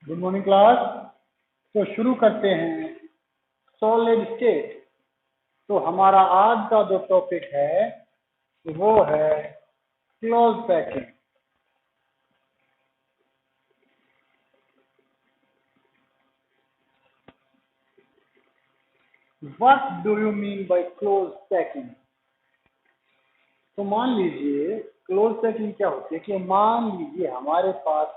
Good morning class. तो शुरू करते हैं सॉलिड स्टेट। तो हमारा आज का जो टॉपिक है वो है close packing. What do you mean by close packing? तो मान लीजिए क्लोज पैकिंग क्या होती है कि मान लीजिए हमारे पास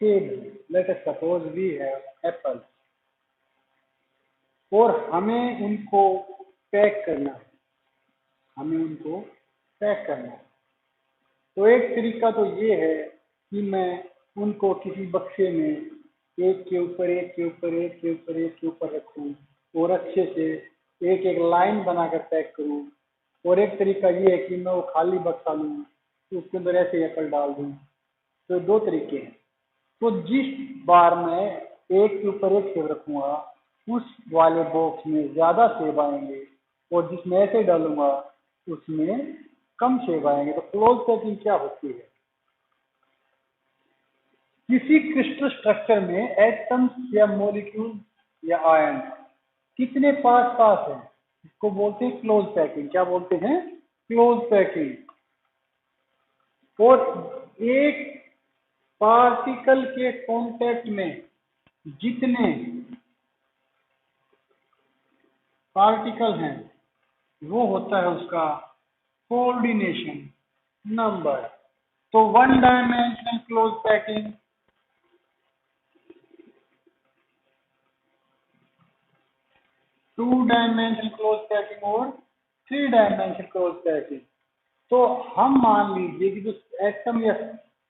सेब है, let us suppose we have apple, और हमें उनको पैक करना है। तो एक तरीका तो ये है कि मैं उनको किसी बक्से में एक के ऊपर एक के ऊपर एक के ऊपर एक के ऊपर रखूं और अच्छे से एक एक लाइन बनाकर पैक करूं। और एक तरीका ये है कि मैं वो खाली बक्सा लूं तो उसके अंदर ऐसे एप्पल डाल दूं। तो दो तरीके हैं। तो जिस बार मैं एक के ऊपर एक सेब रखूंगा उस वाले बॉक्स में ज्यादा सेब आएंगे, और जिसमें ऐसे डालूंगा उसमें कम सेब आएंगे। तो क्लोज पैकिंग क्या होती है? किसी क्रिस्टल स्ट्रक्चर में एटम्स या मॉलिक्यूल या आयन कितने पास पास हैं, इसको बोलते हैं क्लोज पैकिंग। क्या बोलते हैं? Close packing. और एक पार्टिकल के कांटेक्ट में जितने पार्टिकल हैं वो होता है उसका कोऑर्डिनेशन नंबर। तो one dimensional close packing, two dimensional close packing और थ्री डायमेंशनल क्लोज पैकिंग। तो हम मान लीजिए कि जो एटम या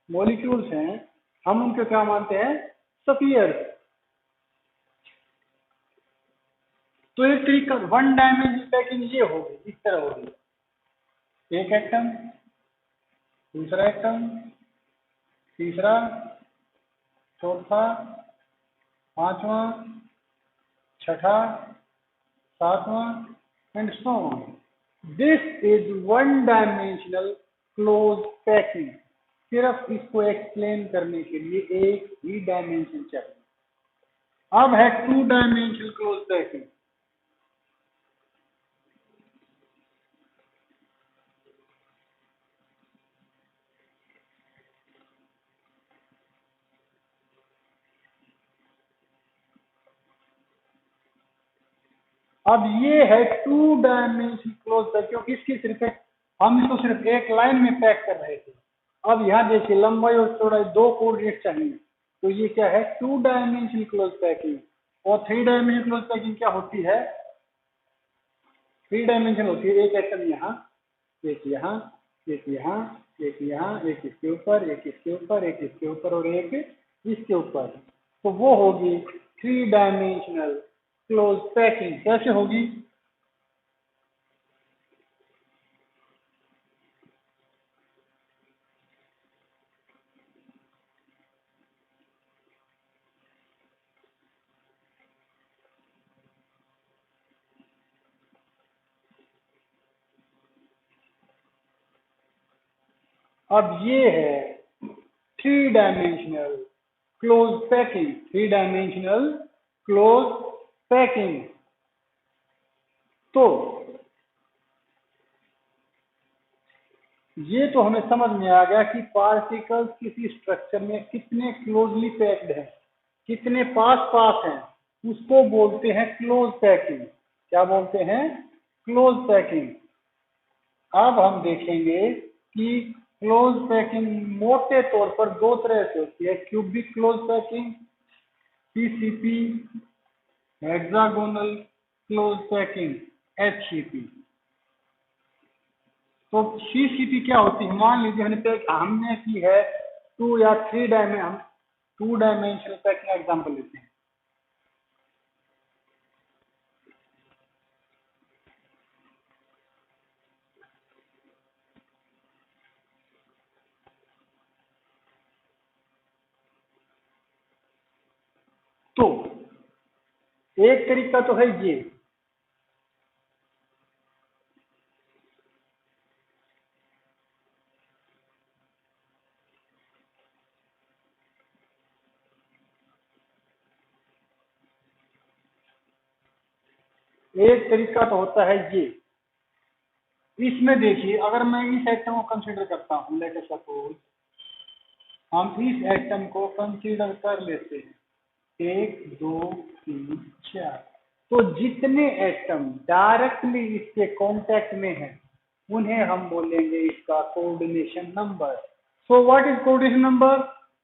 मॉलिक्यूल्स हैं हम उनको क्या मानते हैं? स्फीयर्स। तो एक तरीका वन डायमेंशनल पैकिंग ये होगी, इस तरह होगी। एक एटम, दूसरा एटम, तीसरा, चौथा, पांचवा, छठा, सातवां and so on. This is one dimensional close packing. सिर्फ इसको एक्सप्लेन करने के लिए एक ही डायमेंशन चाहिए। अब है टू डायमेंशनल क्लोज पैकिंग। अब ये है टू डायमेंशनल क्लोज पैकिंग, क्योंकि इसकी सिर्फ हम इसको सिर्फ एक लाइन में पैक कर रहे थे। अब यहाँ देखिए लंबाई और चौड़ाई दो कोऑर्डिनेट चाहिए। तो ये क्या है? Two dimensional close packing. और थ्री डायमेंशनल क्लोज पैकिंग क्या होती है? थ्री डायमेंशन होती है एक एटम यहाँ, एक यहाँ, एक यहाँ, एक यहाँ, एक इसके ऊपर, एक इसके ऊपर, एक इसके ऊपर और एक इसके ऊपर। तो वो होगी थ्री डायमेंशनल क्लोज पैकिंग। कैसे होगी? अब ये है three dimensional close packing. Three dimensional close packing. तो ये तो हमें समझ में आ गया कि पार्टिकल्स किसी स्ट्रक्चर में कितने क्लोजली पैक्ड हैं, कितने पास पास हैं, उसको बोलते हैं क्लोज पैकिंग। क्या बोलते हैं? Close packing. अब हम देखेंगे कि क्लोज पैकिंग मोटे तौर पर दो तरह से होती है, cubic close packing, PCP, hexagonal close packing, HCP. तो सीसीपी क्या होती है? मान लीजिए हमने की है टू या three dimension, two dimensional packing example लेते हैं। तो एक तरीका तो है ये, एक तरीका तो होता है ये। इसमें देखिए, अगर मैं इस एटम को कंसीडर करता हूं, लेट अस सपोज हम इस एटम को कंसीडर कर लेते हैं, 1 2 3 4। तो जितने एटम डायरेक्टली इसके कांटेक्ट में हैं उन्हें हम बोलेंगे इसका coordination number. So what is coordination number?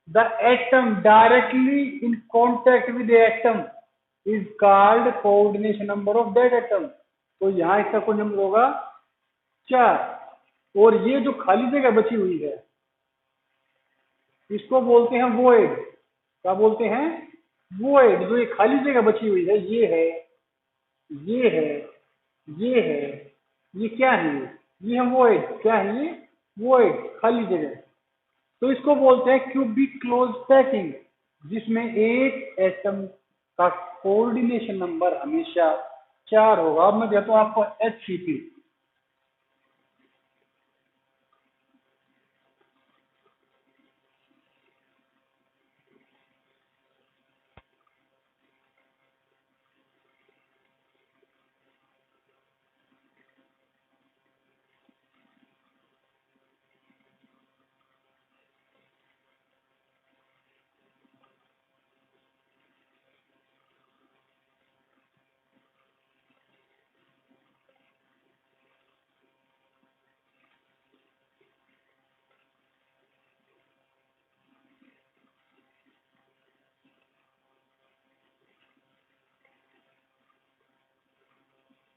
The atom directly in contact with the atom is called coordination number of that atom. तो यहाँ इसका कोई नंबर होगा 4। और ये जो खाली जगह बची हुई है इसको बोलते हैं वोइड। क्या बोलते हैं? वोइड। जो ये खाली जगह बची हुई है, ये है, ये है, ये है, ये क्या है? ये है वोइड। क्या है ये? वोइड, खाली जगह। तो इसको बोलते हैं क्यूबिक क्लोज पैकिंग, जिसमें एक एटम का कोऑर्डिनेशन नंबर हमेशा 4 होगा। अब मैं देता हूं आपको HCP।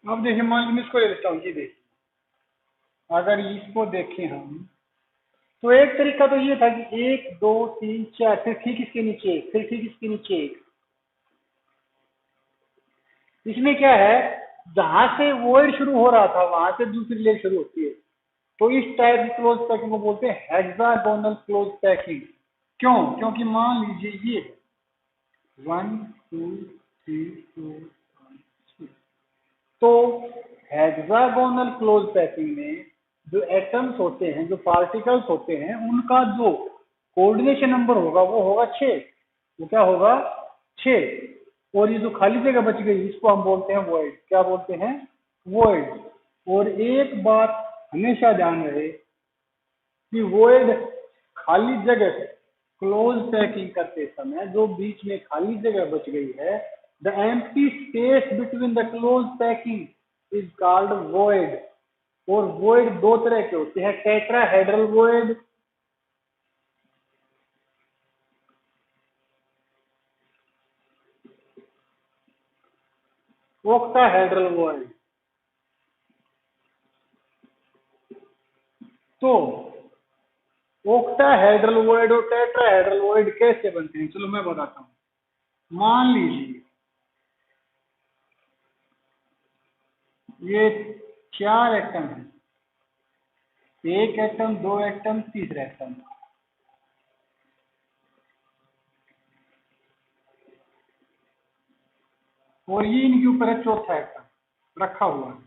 अब देखिए, मान लीजिए इसको ले लेता हूँ जी। देखिए, अगर इसको देखें हम, तो एक तरीका तो ये था कि 1 2 3 4, फिर ठीक इसके नीचे एक, फिर ठीक इसके नीचे एक। इसमें क्या है, जहां से वोइड शुरू हो रहा था वहां से दूसरी लेयर शुरू होती है। तो इस टाइप की क्लोज पैकिंग को बोलते हैं हेक्सागोनल क्लोज पैकिंग। क्यों? क्योंकि मान लीजिए ये 1 2 3 4 5 6। तो हेक्सागोनल क्लोज पैकिंग में जो एटम्स होते हैं, जो पार्टिकल्स होते हैं, उनका जो कोऑर्डिनेशन नंबर होगा वो होगा 6। वो क्या होगा? 6। और ये जो खाली जगह बच गई इसको हम बोलते हैं वॉइड। क्या बोलते हैं? वॉइड। और एक बात हमेशा ध्यान रहे कि वॉइड खाली जगह क्लोज पैकिंग करते समय जो बीच में खाली जगह बच गई है, the empty space between the close packing is called void. और वॉइड दो तरह के होते हैं, टेट्राहेड्रल वॉइड ऑक्टाहेड्रल वॉइड। तो ऑक्टाहेड्रल वॉइड और टेट्राहेड्रल वॉइड कैसे बनते हैं, चलो मैं बताता हूं। मान लीजिए ये 4 एटम है, एक एटम, दो एटम, तीसरा एटम, और ये इनके ऊपर है चौथा एटम रखा हुआ है।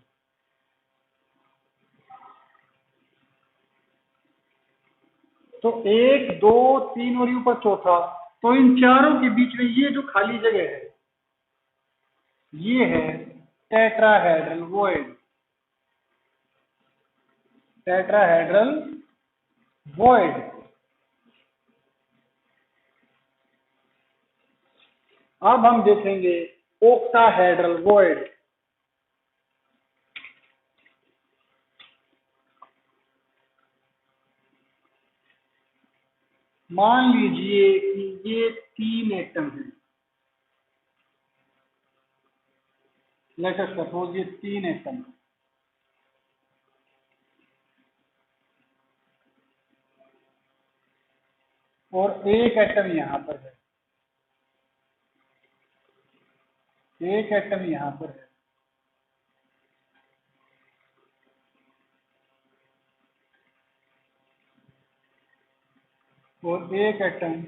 तो 1 2 3 और ऊपर चौथा। तो इन चारों के बीच में ये जो खाली जगह है ये है टेट्राहेड्रल वॉइड। Tetrahedral void. अब हम देखेंगे ऑक्टाहेड्रल वॉइड। मान लीजिए कि ये 3 एटम है, लेट अस सपोज ये 3 एटम है, और एक एटम यहां पर है, एक एटम यहां पर है, और एक एटम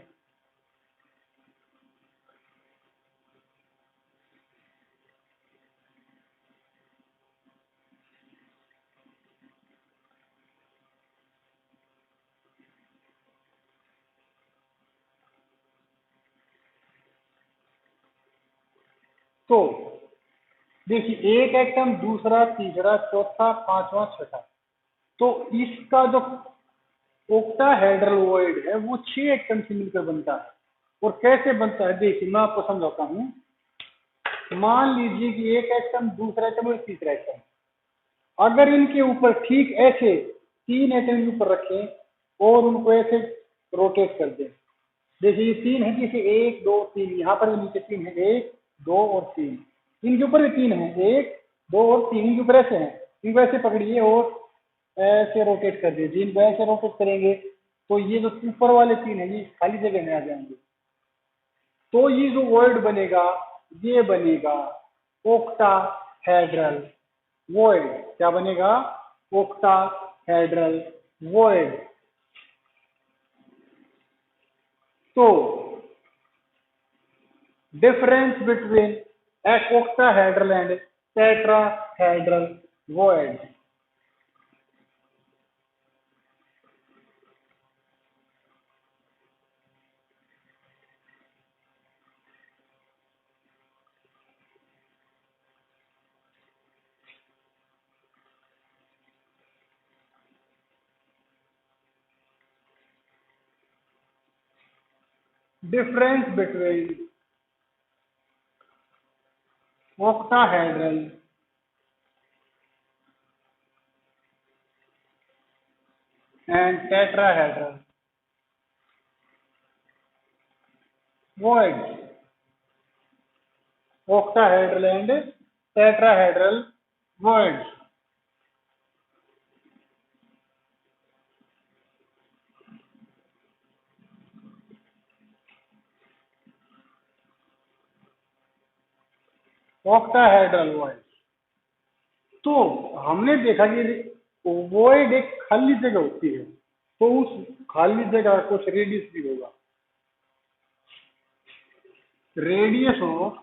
तो देखिए एक एटम, दूसरा, तीसरा, चौथा, पांचवा, छठा, तो इसका जो ओक्टाहेड्रल वॉइड है वो 6 एटम से मिलकर बनता है। और कैसे बनता है देखिए मैं आपको समझाता हूँ। मान लीजिए कि एक एटम, दूसरा एटम और तीसरा एटम, अगर इनके ऊपर ठीक ऐसे 3 एटम के ऊपर रखें और उनको ऐसे रोटेट कर दें। देखिए ये 3 है, जैसे 1 2 3, यहाँ पर भी नीचे 3 है, 1 2 और 3, इनके ऊपर भी 3 है, 1 2 और 3, इनके ऊपर ऐसे हैं। इनको ऐसे पकड़िए और ऐसे रोटेट कर दीजिए। इनको ऐसे रोटेट करेंगे तो ये जो ऊपर वाले 3 है ये खाली जगह में आ जाएंगे। तो ये जो वर्ड बनेगा ये बनेगा ओक्टाहेड्रल वॉइड। क्या बनेगा? Octahedral void. तो difference between octahedral and tetrahedral void। Difference between octahedral and tetrahedral voids। octahedral and tetrahedral voids। octahedral voids, तो हमने देखा कि वॉइड एक खाली जगह होती है, तो उस खाली जगह का कुछ रेडियस भी होगा। Radius of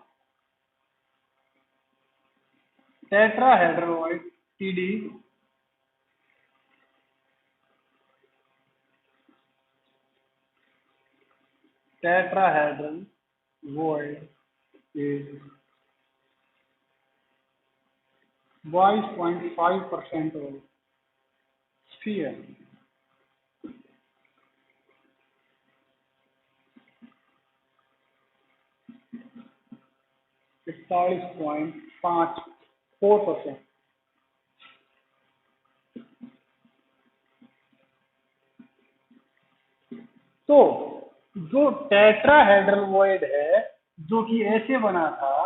tetrahedral void TD tetrahedral void is 22.5% of sphere। 41.54%। तो जो टेट्राहेड्रल वॉइड है जो कि ऐसे बना था,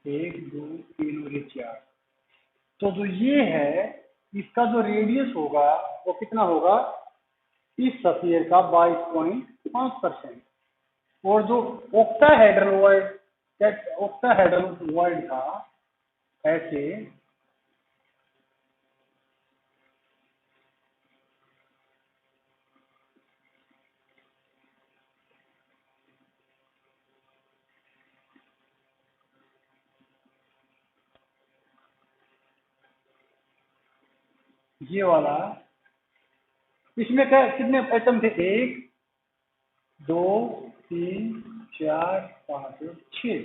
1 2 3 और 4, तो जो ये है इसका जो रेडियस होगा वो कितना होगा? इस सफियर का 22.5%। और जो ऑक्टाहेड्रल वॉइड था ऐसे, ये वाला, इसमें क्या कितने एटम थे? 1 2 3 4 5 6।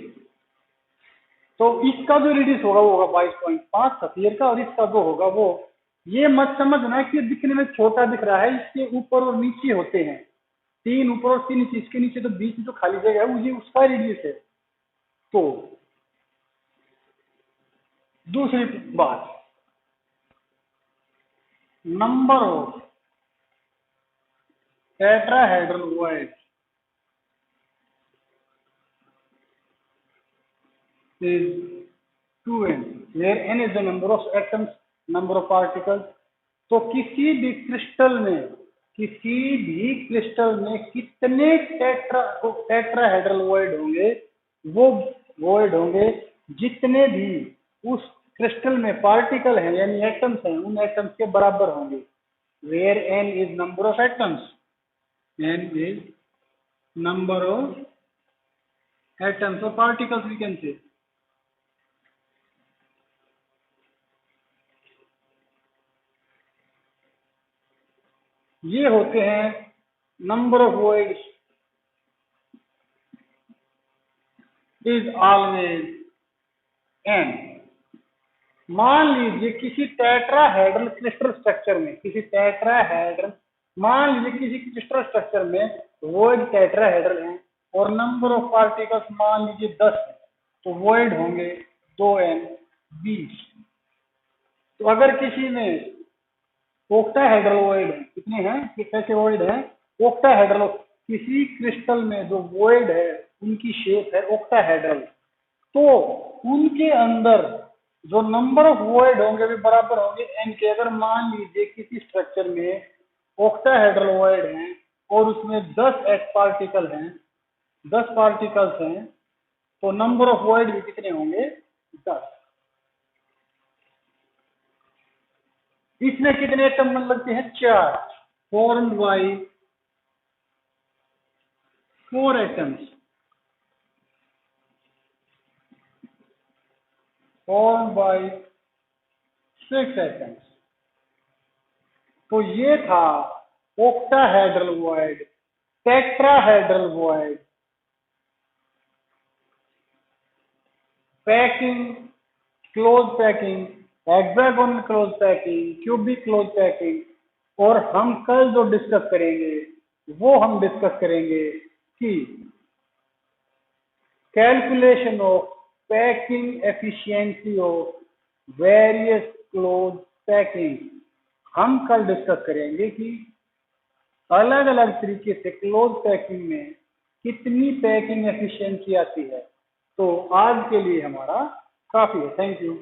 तो इसका जो रेडियस होगा वो होगा 22.5 सफियर का, और इसका जो होगा वो, ये मत समझना कि दिखने में छोटा दिख रहा है, इसके ऊपर और नीचे होते हैं, 3 ऊपर और 3 नीचे, इसके नीचे तो बीच में जो खाली जगह है वो ये उसका रेडियस है। तो दूसरी बात, number of tetrahedral void is 2n, where n is the number of atoms, number of particles। तो किसी भी क्रिस्टल में कितने टेट्राहेड्रल वॉइड होंगे? वो वॉइड होंगे जितने भी उस क्रिस्टल में पार्टिकल हैं यानी एटम्स हैं, उन एटम्स के बराबर होंगे। Where n is number of atoms, n is number of atoms और पार्टिकल्स वी कैन से। ये होते हैं number of voids is always n। मान लीजिए किसी टेट्राहेड्रल क्रिस्टल स्ट्रक्चर में, मान लीजिए किसी क्रिस्टल स्ट्रक्चर में वॉइड टेट्राहेड्रल है और नंबर ऑफ पार्टिकल्स मान लीजिए 10 है, तो वॉइड होंगे 2n 20। तो अगर किसी में ओक्टाहेड्रल वॉइड है, कितने हैं, कैसे वॉइड है, ओक्टाहेड्रल, किसी क्रिस्टल में जो वॉइड है उनकी शेप है ओक्टाहेड्रल, तो उनके अंदर जो नंबर ऑफ वॉइड होंगे वे बराबर होंगे n के। अगर मान लीजिए किसी स्ट्रक्चर में ऑक्टाहेड्रल वॉइड हैं और उसमें 10 एच पार्टिकल हैं, 10 पार्टिकल्स हैं, तो नंबर ऑफ वॉइड भी कितने होंगे, 10। इसमें कितने एटम लगते हैं, 4, formed by 4 atoms, formed by 6 atoms. तो ये था octahedral void, tetrahedral void, packing, close packing, hexagonal close packing, cubic close packing. और हम कल जो डिस्कस करेंगे वो हम डिस्कस करेंगे कि calculation of packing efficiency of various close packing. हम कल डिस्कस करेंगे कि अलग अलग तरीके से क्लोज पैकिंग में कितनी पैकिंग एफिशिएंसी आती है। तो आज के लिए हमारा काफी है। Thank you.